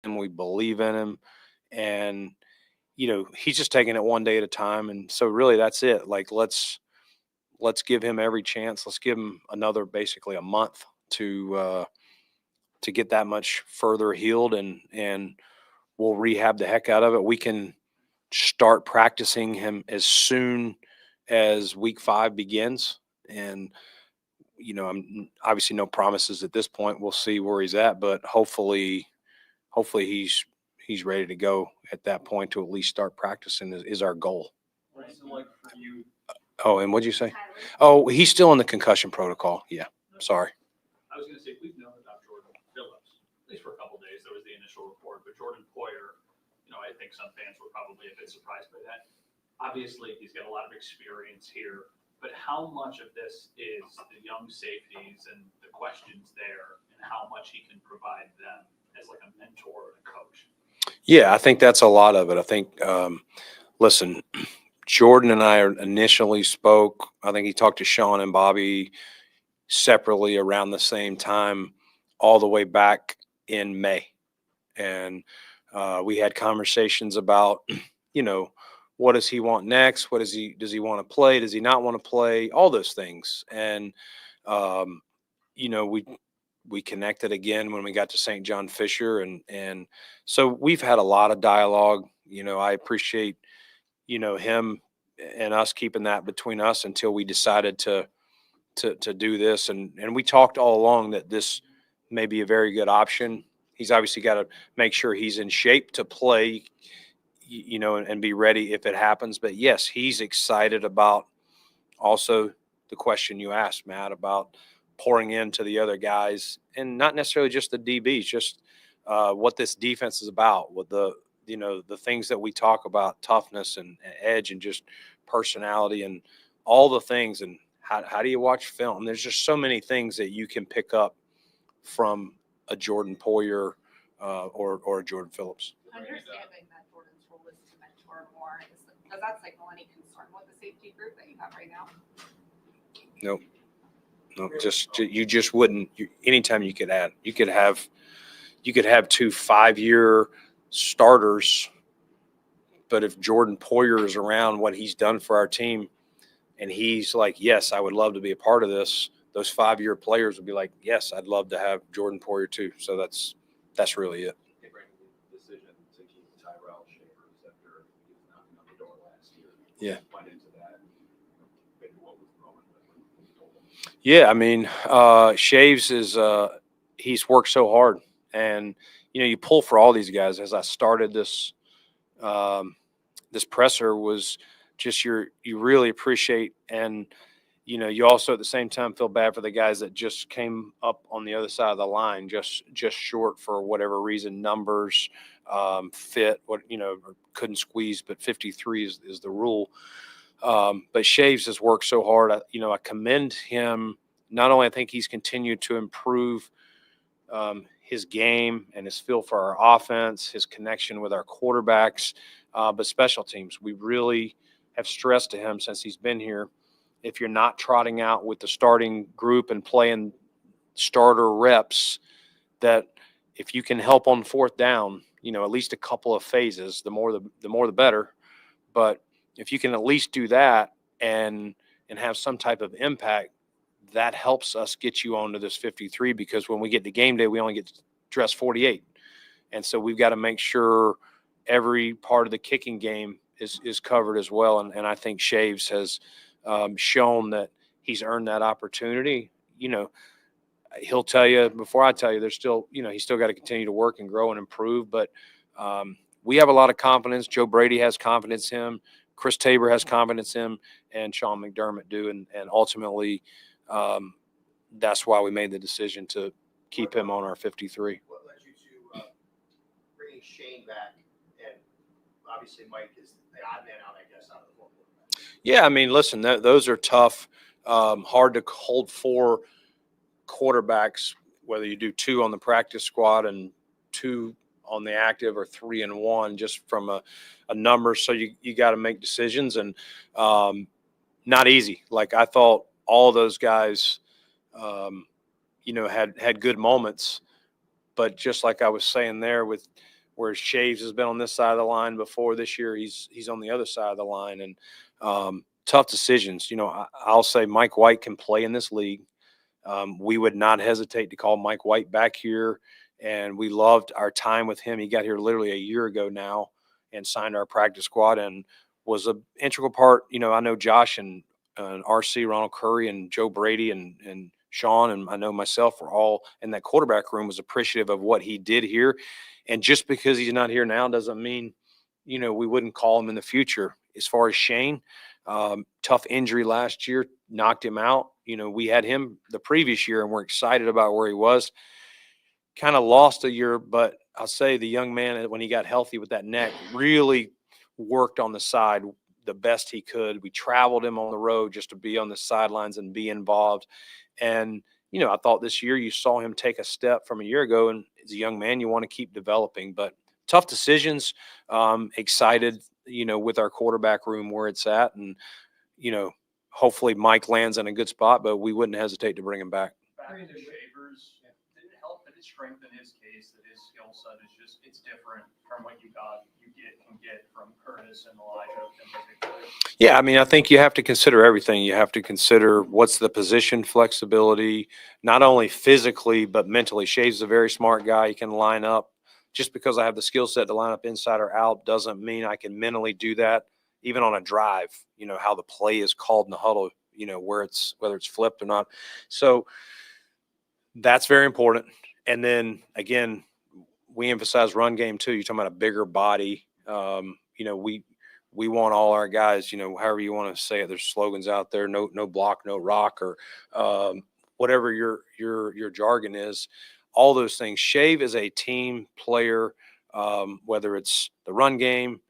him. We believe in him. And, he's just taking it one day at a time. And so really that's it. Like, let's give him every chance. Let's give him another, basically a month to get that much further healed, and we'll rehab the heck out of it. We can start practicing him as soon as week 5 begins. And, I'm obviously no promises at this point. We'll see where he's at, but hopefully he's ready to go at that point to at least start practicing is our goal. What's it like for you? Oh, and what'd you say? Oh, he's still in the concussion protocol. Yeah. Sorry. I was going to say, we've known about Jordan Phillips, at least for a couple of days. There was the initial report, but Jordan Poyer, I think some fans were probably a bit surprised by that. Obviously, he's got a lot of experience here, but how much of this is the young safeties and the questions there, and how much he can provide them as like a mentor and a coach? Yeah, I think that's a lot of it. I think, listen, Jordan and I initially spoke. I think he talked to Sean and Bobby separately around the same time, all the way back in May. And we had conversations about, what does he want next? Does he want to play? Does he not want to play? All those things. And, we connected again when we got to St. John Fisher. And so we've had a lot of dialogue. I appreciate, him and us keeping that between us until we decided to do this. And we talked all along that this may be a very good option. He's obviously got to make sure he's in shape to play, and be ready if it happens. But yes, he's excited about also the question you asked, Matt, about pouring into the other guys, and not necessarily just the DBs, just what this defense is about, with the things that we talk about, toughness and edge and just personality and all the things. And how do you watch film? There's just so many things that you can pick up from a Jordan Poyer or a Jordan Phillips. Understanding that Jordan's role is to mentor more, does that signal any concern with the safety group that you have right now? Nope. You just wouldn't. Anytime you could have 2 5-year starters, but if Jordan Poyer is around, what he's done for our team, and he's like, yes, I would love to be a part of this, those 5-year players would be like, yes, I'd love to have Jordan Poyer too. So that's really it. The decision to keep Tyrell Shavers after he was knocking on the door last year. Yeah. Went into that. Maybe what was wrong when you told him? Yeah, I mean, Shaves is he's worked so hard, and you pull for all these guys. As I started this this presser, was just you really appreciate, and you also at the same time feel bad for the guys that just came up on the other side of the line, just short for whatever reason, numbers, fit, or couldn't squeeze, but 53 is the rule. But Shaves has worked so hard. I commend him. Not only I think he's continued to improve his game and his feel for our offense, his connection with our quarterbacks, but special teams. We really have stressed to him since he's been here, if you're not trotting out with the starting group and playing starter reps, that if you can help on 4th down, at least a couple of phases, the more the better. But if you can at least do that and have some type of impact, that helps us get you onto this 53, because when we get to game day, we only get to dress 48. And so we've got to make sure every part of the kicking game is covered as well. And I think Shaves has shown that he's earned that opportunity. He'll tell you before I tell you, there's still, he's still got to continue to work and grow and improve. But we have a lot of confidence. Joe Brady has confidence in him. Chris Tabor has confidence in him, and Sean McDermott do. And ultimately, that's why we made the decision to keep him on our 53. What led you to bringing Shane back? And obviously Mike is the odd man out, I guess, out of the four quarterbacks. Yeah, I mean, listen, those are tough, hard to hold 4 quarterbacks, whether you do 2 on the practice squad and 2 on the active, or 3 and 1, just from a number. So you got to make decisions, and not easy. Like, I thought all those guys, had good moments, But just like I was saying there with where Shaves has been on this side of the line before, this year he's on the other side of the line. And tough decisions. I'll say Mike White can play in this league. We would not hesitate to call Mike White back here. And we loved our time with him. He got here literally a year ago now and signed our practice squad and was an integral part. I know Josh and RC, Ronald Curry, and Joe Brady and Sean, and I know myself were all in that quarterback room, was appreciative of what he did here. And just because he's not here now doesn't mean, we wouldn't call him in the future. As far as Shane, tough injury last year, knocked him out. We had him the previous year and we're excited about where he was. Kind of lost a year, but I'll say the young man, when he got healthy with that neck, really worked on the side the best he could. We traveled him on the road just to be on the sidelines and be involved. And, I thought this year you saw him take a step from a year ago. And as a young man, you want to keep developing. But tough decisions. Excited, with our quarterback room where it's at. And, hopefully Mike lands in a good spot, but we wouldn't hesitate to bring him back. Back to Shavers, did it help that it strengthened his case, that his skill set is just, it's different from what can get from Curtis and Elijah in particular? Yeah, I think you have to consider everything. You have to consider what's the position flexibility, not only physically, but mentally. Shaves is a very smart guy. He can line up. Just because I have the skill set to line up inside or out doesn't mean I can mentally do that, even on a drive, how the play is called in the huddle, whether it's flipped or not. So that's very important. And then again, we emphasize run game too. You're talking about a bigger body. We want all our guys, however you want to say it. There's slogans out there: no block, no rock, or whatever your jargon is. All those things. Shave is a team player, whether it's the run game,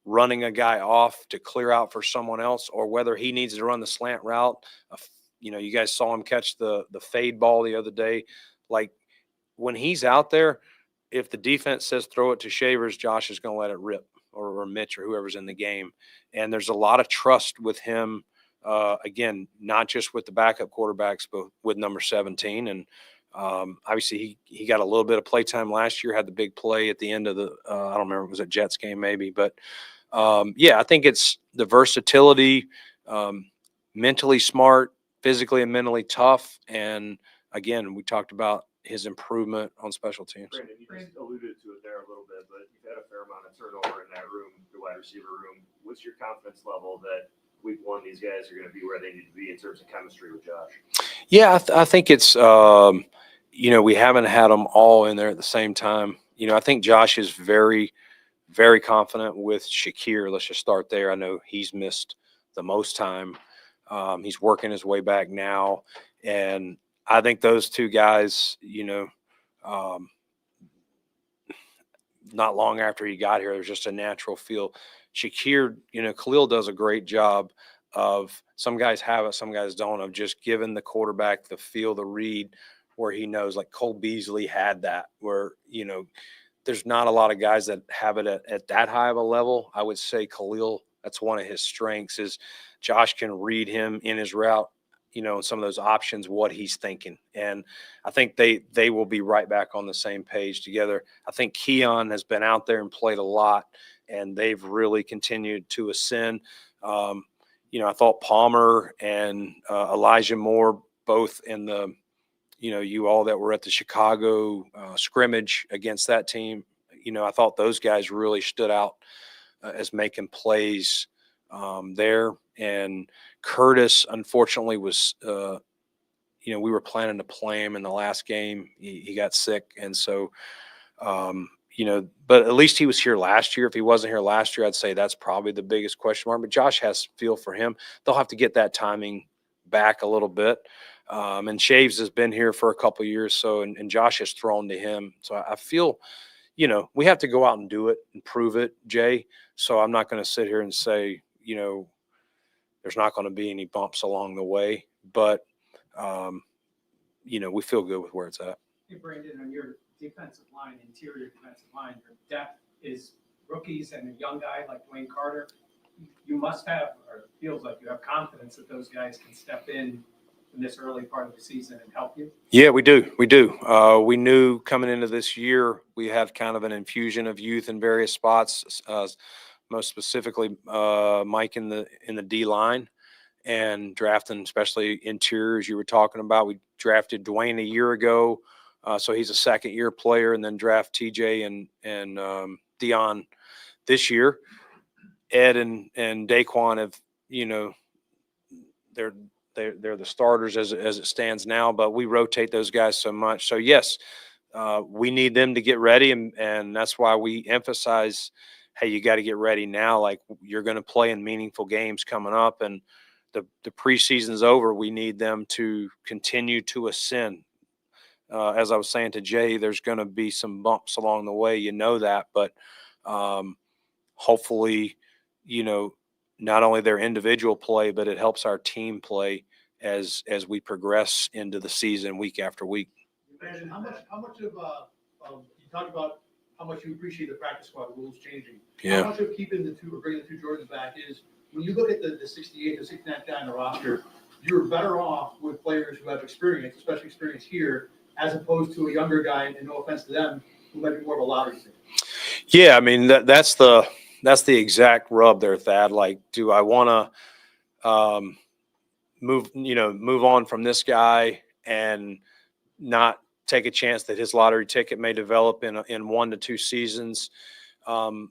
running a guy off to clear out for someone else, or whether he needs to run the slant route. You guys saw him catch the fade ball the other day. Like, when he's out there, if the defense says throw it to Shavers, Josh is going to let it rip, or Mitch, or whoever's in the game. And there's a lot of trust with him, again, not just with the backup quarterbacks, but with number 17. And obviously he got a little bit of play time last year, had the big play at the end of the I don't remember, it was a Jets game maybe. But, I think it's the versatility, mentally smart, physically and mentally tough. And, again, we talked about his improvement on special teams. Brandon, you just alluded to it there a little bit, but you've had a fair amount of turnover in that room, the wide receiver room. What's your confidence level that week one these guys are going to be where they need to be in terms of chemistry with Josh? Yeah, I think it's, we haven't had them all in there at the same time. I think Josh is very, very confident with Shakir. Let's just start there. I know he's missed the most time. He's working his way back now. And I think those two guys, not long after he got here, there's just a natural feel. Shakir, Khalil does a great job of, some guys have it, some guys don't, of just giving the quarterback the feel, the read, where he knows, like Cole Beasley had that, where, there's not a lot of guys that have it at that high of a level. I would say Khalil, that's one of his strengths, is Josh can read him in his route, and some of those options, what he's thinking. And I think they will be right back on the same page together. I think Keon has been out there and played a lot, and they've really continued to ascend. I thought Palmer and Elijah Moore, both in the, you all that were at the Chicago scrimmage against that team, I thought those guys really stood out as making plays there. And Curtis, unfortunately, was, we were planning to play him in the last game. He got sick. And so, but at least he was here last year. If he wasn't here last year, I'd say that's probably the biggest question mark. But Josh has feel for him. They'll have to get that timing back a little bit. And Shaves has been here for a couple of years. So, and Josh has thrown to him. So I feel, we have to go out and do it and prove it, Jay. So I'm not going to sit here and say, there's not going to be any bumps along the way, but, we feel good with where it's at. Hey, Brandon, on your defensive line, interior defensive line, your depth is rookies and a young guy like Dwayne Carter. You must have, or it feels like you have confidence that those guys can step in in this early part of the season and help you? Yeah, we do. We do. We knew coming into this year we had kind of an infusion of youth in various spots. Most specifically, Mike in the D line, and drafting, especially interior, as you were talking about. We drafted Dwayne a year ago, so he's a second-year player, and then draft TJ and Dion this year. Ed and Daquan have, they're the starters as it stands now, but we rotate those guys so much. So yes, we need them to get ready, and that's why we emphasize, hey, you got to get ready now. Like, you're going to play in meaningful games coming up, and the preseason's over. We need them to continue to ascend. As I was saying to Jay, there's going to be some bumps along the way, that, but hopefully, not only their individual play, but it helps our team play as we progress into the season week after week. Brandon, how much of you talked about how much you appreciate the practice squad rules changing. Yeah. How much of keeping the two or bringing the two Jordans back is when you look at the 68 or 69 guy in the roster, you're better off with players who have experience, especially experience here, as opposed to a younger guy, and no offense to them, who might be more of a lottery pick. Yeah, I mean that's the exact rub there, Thad. Like, do I want to move on from this guy and not take a chance that his lottery ticket may develop in 1 to 2 seasons,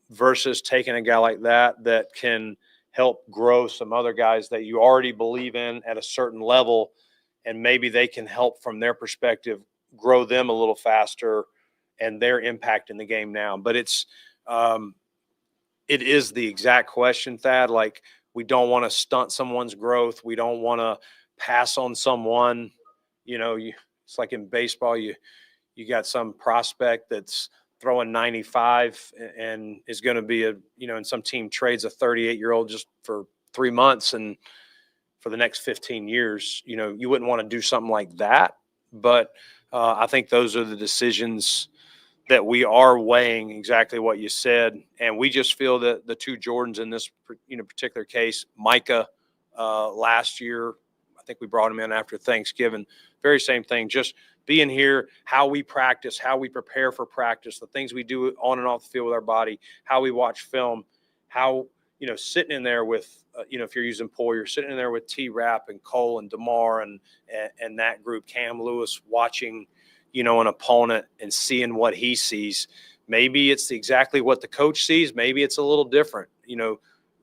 versus taking a guy like that can help grow some other guys that you already believe in at a certain level, and maybe they can help from their perspective grow them a little faster and their impact in the game now. But it is the exact question, Thad. Like, we don't want to stunt someone's growth. We don't want to pass on someone. It's like in baseball, you got some prospect that's throwing 95 and is going to be and some team trades a 38-year-old just for 3 months and for the next 15 years. You wouldn't want to do something like that. But I think those are the decisions that we are weighing, exactly what you said. And we just feel that the two Jordans in this particular case, Micah last year, I think we brought him in after Thanksgiving, very same thing, just being here, how we practice, how we prepare for practice, the things we do on and off the field with our body, how we watch film, how, sitting in there with, if you're using Poyer, you're sitting in there with T-Rap and Cole and DeMar and that group, Cam Lewis, watching, an opponent and seeing what he sees. Maybe it's exactly what the coach sees. Maybe it's a little different.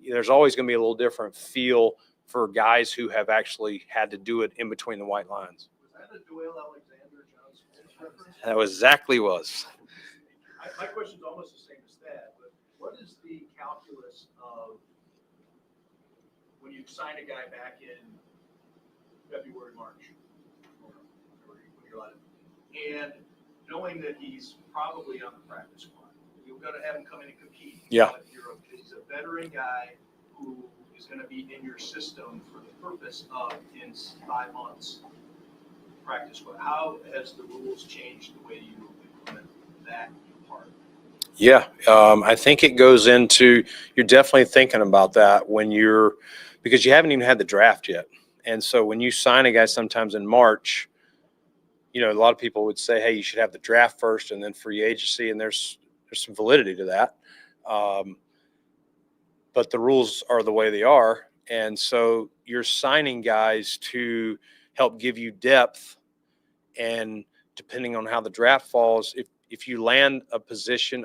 There's always going to be a little different feel for guys who have actually had to do it in between the white lines. Was that a Doyle Alexander Johnson reference? That exactly was. My question's almost the same as that, but what is the calculus of when you sign a guy back in February, March, or when you're allowed, and knowing that he's probably on the practice squad, you're going to have him come in and compete. Yeah. But he's a veteran guy who is going to be in your system for the purpose of, in 5 months, practice squad. How has the rules changed the way you implement that part? Yeah, I think it goes into, you're definitely thinking about that because you haven't even had the draft yet. And so when you sign a guy sometimes in March, a lot of people would say, hey, you should have the draft first and then free agency. And there's some validity to that. But the rules are the way they are. And so you're signing guys to help give you depth. And depending on how the draft falls, if you land a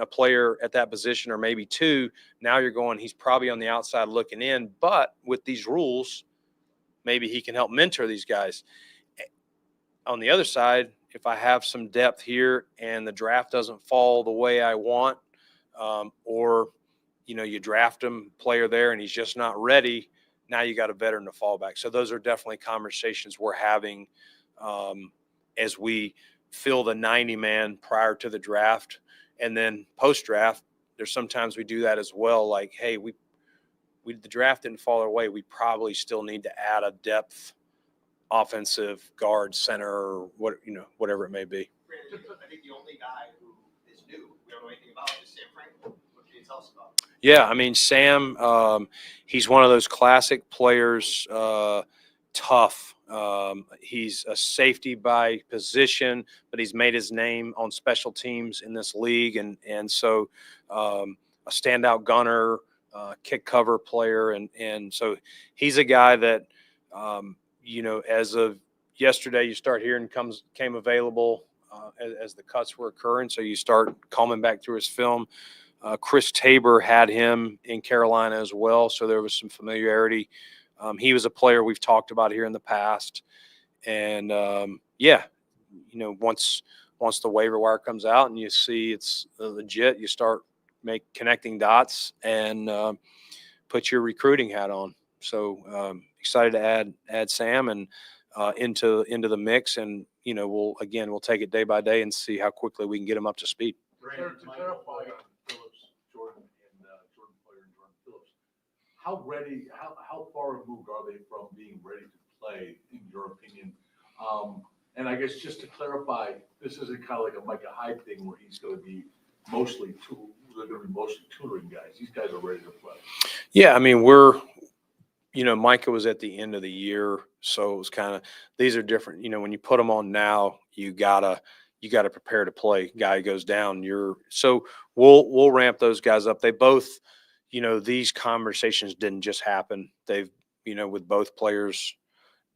player at that position, or maybe two, now you're going, he's probably on the outside looking in. But with these rules, maybe he can help mentor these guys. On the other side, if I have some depth here and the draft doesn't fall the way I want, or you draft him player there and he's just not ready, now you got a veteran to fall back. So those are definitely conversations we're having as we fill the 90-man prior to the draft. And then post-draft, there's sometimes we do that as well. Like, hey, the draft didn't fall our way. We probably still need to add a depth offensive guard, center, or whatever it may be. Brandon, I think the only guy who is new, we don't know anything about, is Sam Franklin. What can you tell us about him? Yeah, I mean, Sam, he's one of those classic players, tough. He's a safety by position, but he's made his name on special teams in this league, and so a standout gunner, kick cover player, and so he's a guy that as of yesterday, you start hearing came available as the cuts were occurring, so you start combing back through his film. Chris Tabor had him in Carolina as well, so there was some familiarity. He was a player we've talked about here in the past, and once the waiver wire comes out and you see it's legit, you start connecting dots and put your recruiting hat on. So excited to add Sam and into the mix, and we'll take it day by day and see how quickly we can get him up to speed. Brandon, to clarify on Phillips, Jordan, and Jordan Poyer and Jordan Phillips, how far removed are they from being ready to play, in your opinion? And I guess just to clarify, this isn't kind of like a Micah Hyde thing where he's going to be mostly tutoring guys. These guys are ready to play. Yeah, I mean, Micah was at the end of the year, so it was kind of, these are different. When you put them on now, you gotta prepare to play. Guy goes down, so we'll ramp those guys up. They both, these conversations didn't just happen. They've, with both players,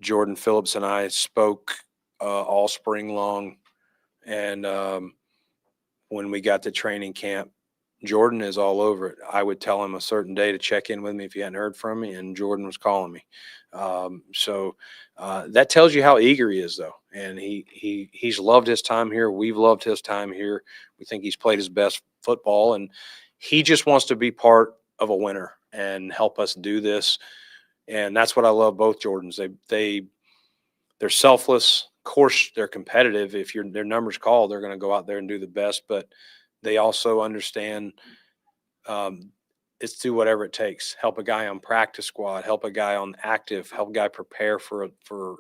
Jordan Phillips and I spoke all spring long, and when we got to training camp, Jordan is all over it. I would tell him a certain day to check in with me if he hadn't heard from me, and Jordan was calling me. So that tells you how eager he is, though. And he's loved his time here. We've loved his time here. We think he's played his best football, and he just wants to be part of a winner and help us do this. And that's what I love both Jordans. They're selfless. Of course, they're competitive. If their numbers call, they're going to go out there and do the best. But they also understand it's do whatever it takes. Help a guy on practice squad. Help a guy on active. Help a guy prepare for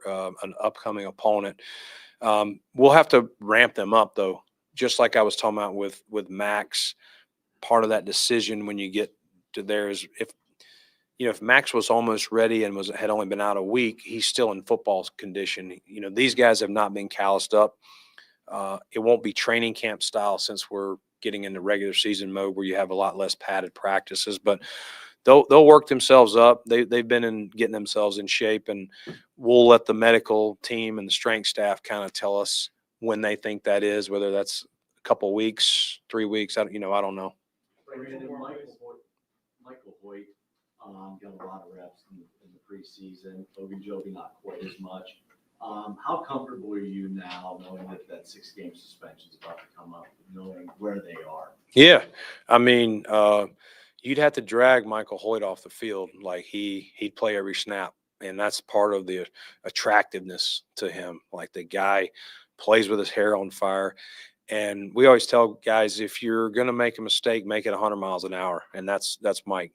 an upcoming opponent. We'll have to ramp them up, though. Just like I was talking about with Max, part of that decision when you get to there is if Max was almost ready and had only been out a week, he's still in football condition. These guys have not been calloused up. It won't be training camp style since we're getting into regular season mode where you have a lot less padded practices, but they'll work themselves up. They've been in getting themselves in shape, and we'll let the medical team and the strength staff kind of tell us when they think that is, whether that's a couple weeks, 3 weeks. I don't know. Brandon, Michael Hoyt got a lot of reps in the preseason. Ogunjobi not quite as much. How comfortable are you now knowing that 6-game suspension is about to come up, knowing where they are? Yeah, I mean, you'd have to drag Michael Hoyt off the field. Like he'd play every snap, and that's part of the attractiveness to him. Like the guy plays with his hair on fire. And we always tell guys, if you're going to make a mistake, make it 100 miles an hour. And that's Mike.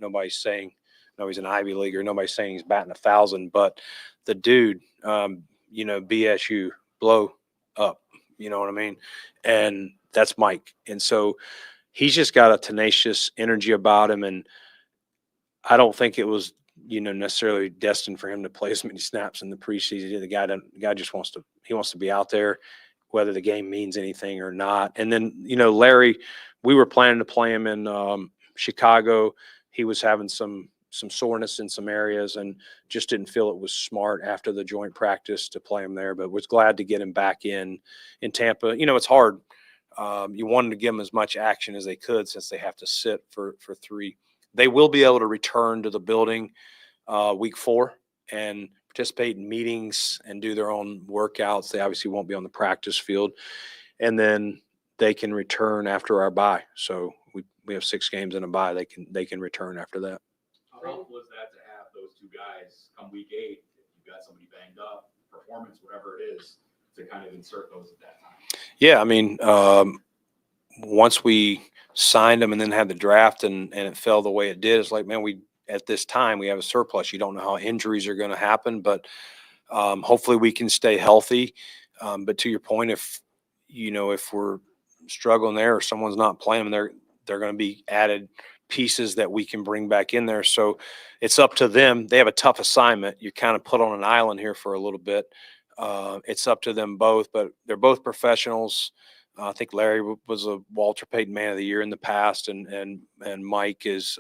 Nobody's saying he's an Ivy Leaguer. Nobody's saying he's batting 1,000. But the dude, BSU, blow up. You know what I mean? And that's Mike. And so he's just got a tenacious energy about him. And I don't think it was, necessarily destined for him to play as many snaps in the preseason. The guy just wants to be out there, whether the game means anything or not. And then, Larry, we were planning to play him in Chicago. He was having some soreness in some areas and just didn't feel it was smart after the joint practice to play him there, but was glad to get him back in Tampa. It's hard. You wanted to give them as much action as they could since they have to sit for 3. They will be able to return to the building week 4 and participate in meetings and do their own workouts. They obviously won't be on the practice field. And then they can return after our bye. So we have 6 games in a bye. They can return after that. How helpful is that to have those 2 guys come week 8, if you've got somebody banged up, performance, whatever it is, to kind of insert those at that time? Yeah, I mean, once we signed them and then had the draft and it fell the way it did, it's like, man, at this time we have a surplus. You don't know how injuries are going to happen, but hopefully we can stay healthy. But to your point, if we're struggling there or someone's not playing, they're going to be added pieces that we can bring back in there. So it's up to them. They have a tough assignment. You're kind of put on an island here for a little bit. It's up to them both, but they're both professionals. I think Larry was a Walter Payton Man of the Year in the past, and Mike is,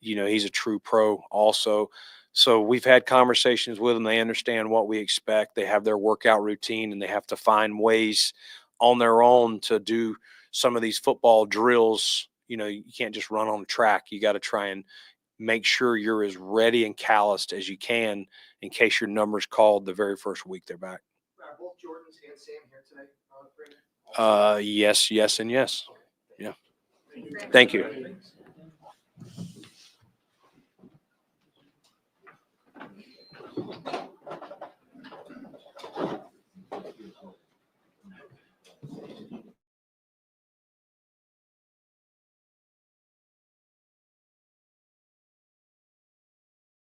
he's a true pro also. So we've had conversations with them. They understand what we expect. They have their workout routine, and they have to find ways on their own to do some of these football drills. You can't just run on the track. You got to try and make sure you're as ready and calloused as you can in case your number's called the very first week they're back. Are both Jordans and Sam here today, Brandon? Yes, and yes. Yeah. Thank you.